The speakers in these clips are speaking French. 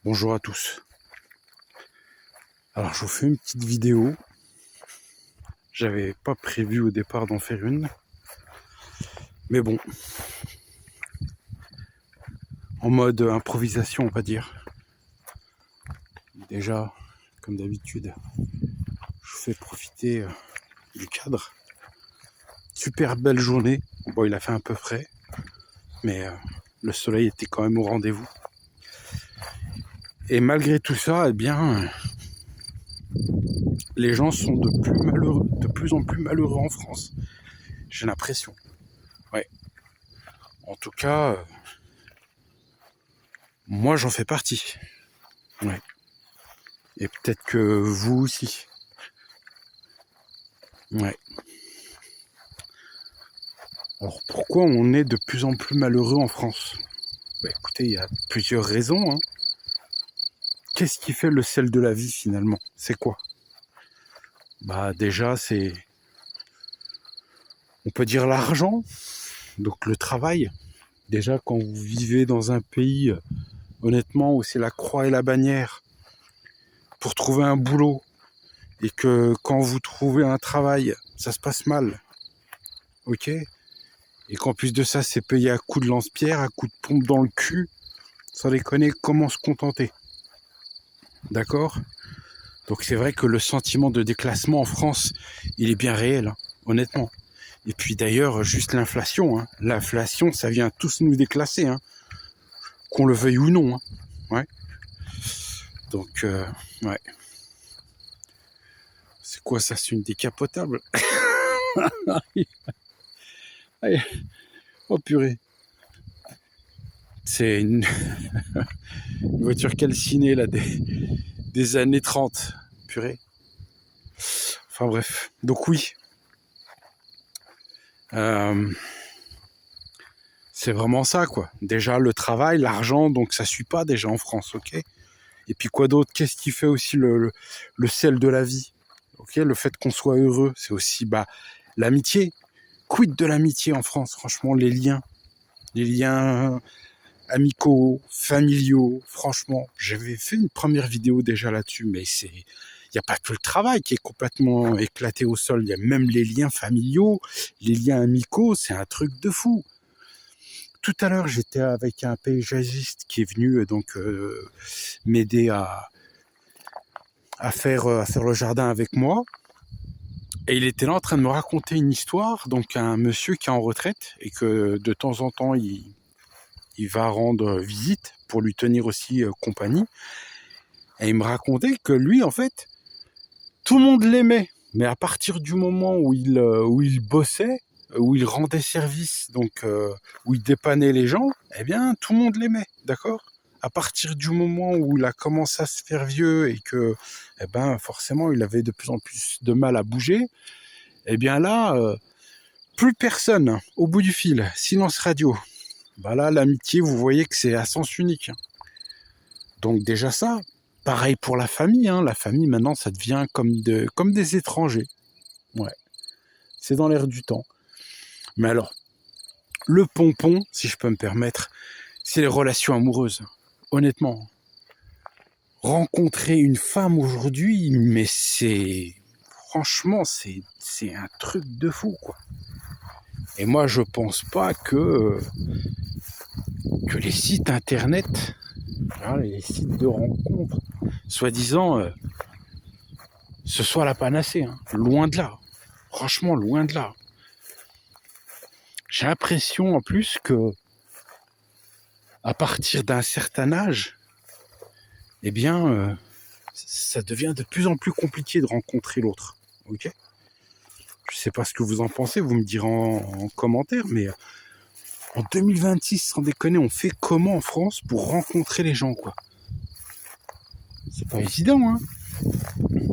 Bonjour à tous. Alors je vous fais une petite vidéo. J'avais pas prévu au départ d'en faire une. Mais bon. En mode improvisation, on va dire. Déjà, comme d'habitude, je vous fais profiter du cadre. Super belle journée. Bon, il a fait un peu frais. Mais le soleil était quand même au rendez-vous. Et malgré tout ça, eh bien, les gens sont de plus en plus malheureux en France. J'ai l'impression. Ouais. En tout cas, moi j'en fais partie. Ouais. Et peut-être que vous aussi. Ouais. Alors pourquoi on est de plus en plus malheureux en France? Bah écoutez, il y a plusieurs raisons. Qu'est-ce qui fait le sel de la vie finalement? C'est quoi? Bah déjà c'est, on peut dire l'argent, donc le travail. Déjà quand vous vivez dans un pays, honnêtement, où c'est la croix et la bannière pour trouver un boulot, et que quand vous trouvez un travail, ça se passe mal, ok? Et qu'en plus de ça, c'est payé à coups de lance-pierre, à coups de pompe dans le cul, sans déconner, comment se contenter? D'accord? Donc c'est vrai que le sentiment de déclassement en France, il est bien réel, honnêtement. Et puis d'ailleurs, juste l'inflation. L'inflation, ça vient tous nous déclasser, qu'on le veuille ou non. Ouais. Donc, ouais. C'est quoi ça? C'est une décapotable? Oh purée. C'est une voiture calcinée là, des années 30. Purée. Enfin bref. Donc oui. C'est vraiment ça, quoi. Déjà, le travail, l'argent, donc ça suit pas déjà en France, ok? Et puis quoi d'autre? Qu'est-ce qui fait aussi le sel de la vie? Ok, le fait qu'on soit heureux, c'est aussi l'amitié. Quid de l'amitié en France? Franchement, les liens amicaux, familiaux, franchement, j'avais fait une première vidéo déjà là-dessus, mais il n'y a pas que le travail qui est complètement éclaté au sol, il y a même les liens familiaux, les liens amicaux, c'est un truc de fou. Tout à l'heure, j'étais avec un paysagiste qui est venu m'aider à faire le jardin avec moi. Et il était là en train de me raconter une histoire, donc un monsieur qui est en retraite et que de temps en temps, il va rendre visite pour lui tenir aussi compagnie. Et il me racontait que lui, en fait, tout le monde l'aimait. Mais à partir du moment où il bossait, où il rendait service, donc où il dépannait les gens, eh bien, tout le monde l'aimait, d'accord? À partir du moment où il a commencé à se faire vieux et que, eh ben, forcément, il avait de plus en plus de mal à bouger, eh bien là, plus personne, au bout du fil, silence radio. Bah là, l'amitié, vous voyez que c'est à sens unique. Donc déjà ça, pareil pour la famille. La famille, maintenant, ça devient comme des étrangers. Ouais, c'est dans l'air du temps. Mais alors, le pompon, si je peux me permettre, c'est les relations amoureuses. Honnêtement, rencontrer une femme aujourd'hui, mais franchement, c'est un truc de fou, quoi. Et moi, je pense pas que les sites internet, les sites de rencontres, soi-disant, ce soit la panacée. Loin de là. Franchement, loin de là. J'ai l'impression en plus que à partir d'un certain âge, eh bien, ça devient de plus en plus compliqué de rencontrer l'autre. Ok? Je sais pas ce que vous en pensez, vous me direz en commentaire, mais en 2026, sans déconner, on fait comment en France pour rencontrer les gens, quoi? C'est pas évident,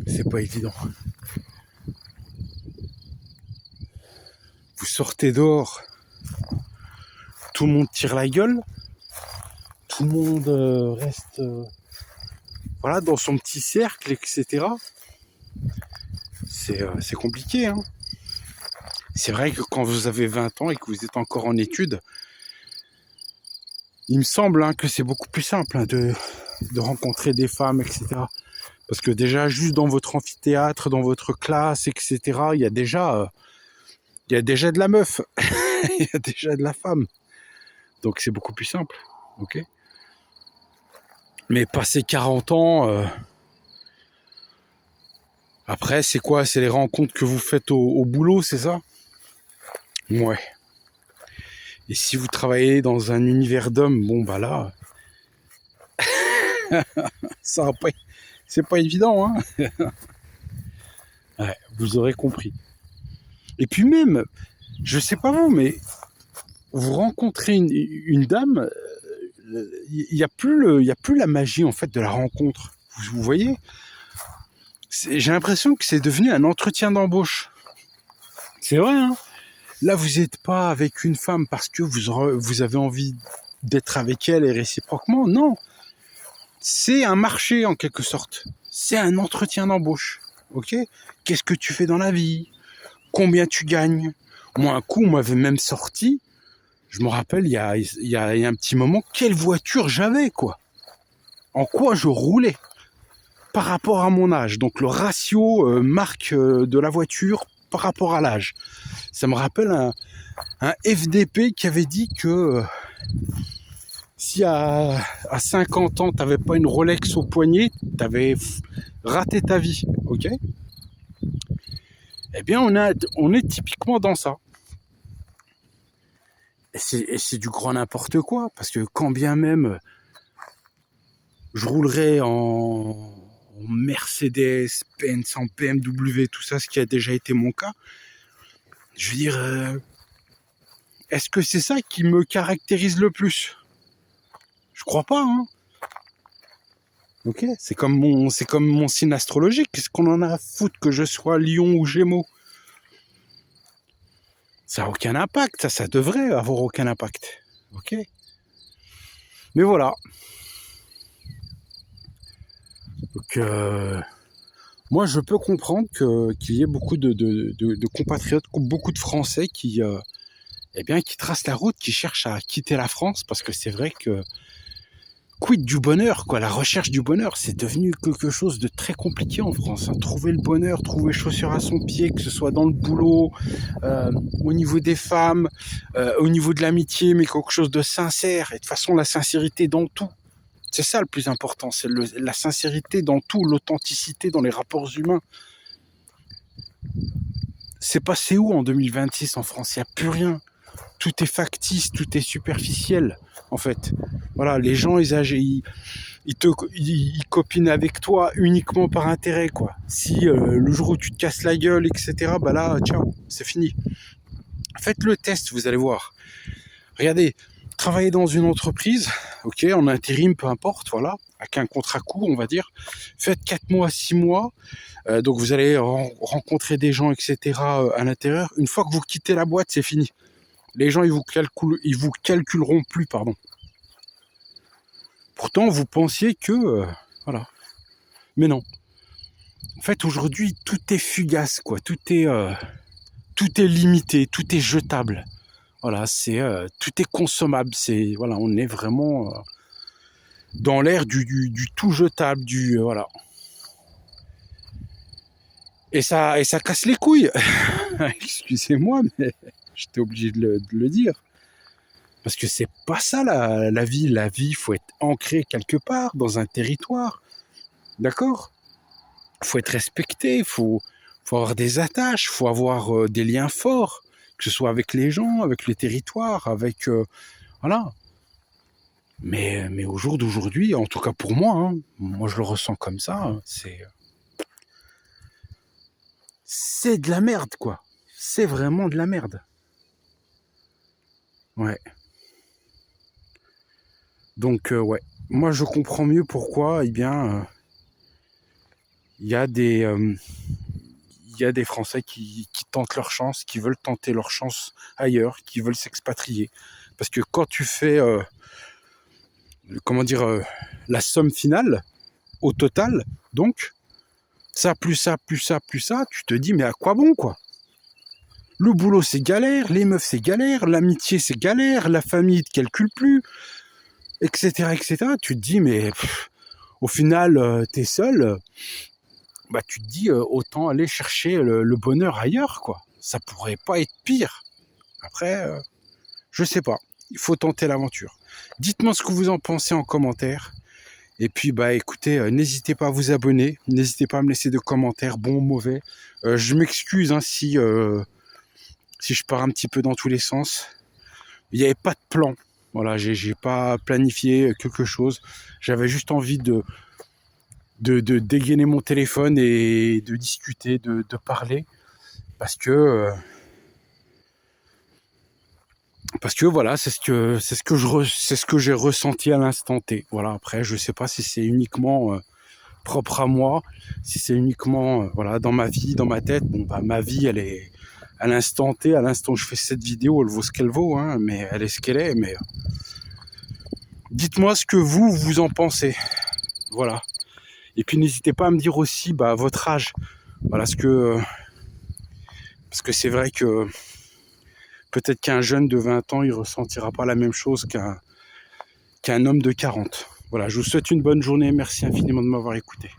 C'est pas évident. Vous sortez dehors, tout le monde tire la gueule, tout le monde reste dans son petit cercle, etc. C'est compliqué. C'est vrai que quand vous avez 20 ans et que vous êtes encore en études, il me semble que c'est beaucoup plus simple de rencontrer des femmes, etc. Parce que déjà, juste dans votre amphithéâtre, dans votre classe, etc., il y a déjà de la meuf, il y a déjà de la femme. Donc c'est beaucoup plus simple, ok. Mais passer 40 ans, après, c'est quoi? C'est les rencontres que vous faites au boulot, c'est ça? Ouais. Et si vous travaillez dans un univers d'hommes, bon bah là, ça va pas, c'est pas évident, hein. Ouais, vous aurez compris. Et puis même, je sais pas vous, mais vous rencontrez une dame, il y a plus la magie en fait de la rencontre. Vous voyez, j'ai l'impression que c'est devenu un entretien d'embauche. C'est vrai, hein. Là, vous n'êtes pas avec une femme parce que vous avez envie d'être avec elle et réciproquement. Non, c'est un marché en quelque sorte. C'est un entretien d'embauche. Ok? Qu'est-ce que tu fais dans la vie? Combien tu gagnes? Moi, un coup, on m'avait même sorti. Je me rappelle, il y a un petit moment, quelle voiture j'avais, quoi. En quoi je roulais par rapport à mon âge. Donc le ratio marque de la voiture par rapport à l'âge. Ça me rappelle un FDP qui avait dit que si à 50 ans, t'avais pas une Rolex au poignet, t'avais raté ta vie, ok? Eh bien, on est typiquement dans ça. Et c'est du grand n'importe quoi, parce que quand bien même je roulerais en Mercedes, Benz, en BMW, tout ça, ce qui a déjà été mon cas, je veux dire, est-ce que c'est ça qui me caractérise le plus? Je crois pas, hein. Ok, c'est comme mon signe astrologique. Qu'est-ce qu'on en a à foutre que je sois Lion ou Gémeaux? Ça n'a aucun impact, ça devrait avoir aucun impact. Ok. Mais voilà. Donc, moi, je peux comprendre qu'il y ait beaucoup de compatriotes, beaucoup de Français qui tracent la route, qui cherchent à quitter la France, parce que c'est vrai que quid du bonheur, quoi. La recherche du bonheur, c'est devenu quelque chose de très compliqué en France, hein. Trouver le bonheur, trouver chaussure à son pied, que ce soit dans le boulot, au niveau des femmes, au niveau de l'amitié, mais quelque chose de sincère. Et de toute façon, la sincérité dans tout. C'est ça le plus important, c'est la sincérité dans tout, l'authenticité dans les rapports humains. C'est passé où en 2026 en France? Il n'y a plus rien. Tout est factice, tout est superficiel, en fait. Voilà, les gens, ils copinent avec toi uniquement par intérêt, quoi. Si le jour où tu te casses la gueule, etc., bah là, ciao, c'est fini. Faites le test, vous allez voir. Regardez, travaillez dans une entreprise, ok, en intérim, peu importe, voilà, avec un contrat court, on va dire. Faites 4 mois, 6 mois, donc vous allez rencontrer des gens, etc., à l'intérieur. Une fois que vous quittez la boîte, c'est fini. Les gens, ils vous calculeront plus, pardon. Pourtant, vous pensiez que... voilà. Mais non. En fait, aujourd'hui, tout est fugace, quoi. Tout est limité, tout est jetable. Voilà, tout est consommable. Voilà, on est vraiment dans l'ère du tout jetable, voilà. Et ça casse les couilles. Excusez-moi, mais j'étais obligé de le dire. Parce que c'est pas ça la vie. La vie, il faut être ancré quelque part, dans un territoire. D'accord? Il faut être respecté, il faut avoir des attaches, il faut avoir des liens forts, que ce soit avec les gens, avec les territoires, avec... voilà. Mais au jour d'aujourd'hui, en tout cas pour moi, hein, moi je le ressens comme ça, c'est de la merde, quoi. C'est vraiment de la merde. Ouais. Donc, ouais. Moi, je comprends mieux pourquoi, il y a des Français qui tentent leur chance, qui veulent tenter leur chance ailleurs, qui veulent s'expatrier. Parce que quand tu fais, la somme finale, au total, donc, ça, plus ça, plus ça, plus ça, tu te dis, mais à quoi bon, quoi? Le boulot, c'est galère, les meufs, c'est galère, l'amitié, c'est galère, la famille ne te calcule plus, etc., etc. Tu te dis, mais au final, t'es seul, bah tu te dis autant aller chercher le bonheur ailleurs, quoi. Ça pourrait pas être pire. Après, je sais pas. Il faut tenter l'aventure. Dites-moi ce que vous en pensez en commentaire. Et puis, bah écoutez, n'hésitez pas à vous abonner. N'hésitez pas à me laisser des commentaires, bons ou mauvais. Je m'excuse hein, si je pars un petit peu dans tous les sens. Il n'y avait pas de plan. Voilà, j'ai pas planifié quelque chose. J'avais juste envie de dégainer mon téléphone et de discuter, de parler. Parce que voilà, c'est ce que j'ai ressenti à l'instant T. Voilà, après je sais pas si c'est uniquement propre à moi, si c'est uniquement voilà dans ma vie, dans ma tête. Bon bah ma vie elle est à l'instant T, à l'instant où je fais cette vidéo, elle vaut ce qu'elle vaut, hein, mais elle est ce qu'elle est. Mais dites-moi ce que vous en pensez. Voilà. Et puis n'hésitez pas à me dire aussi bah votre âge. Voilà parce que c'est vrai que peut-être qu'un jeune de 20 ans, il ressentira pas la même chose qu'un homme de 40. Voilà, je vous souhaite une bonne journée. Merci infiniment de m'avoir écouté.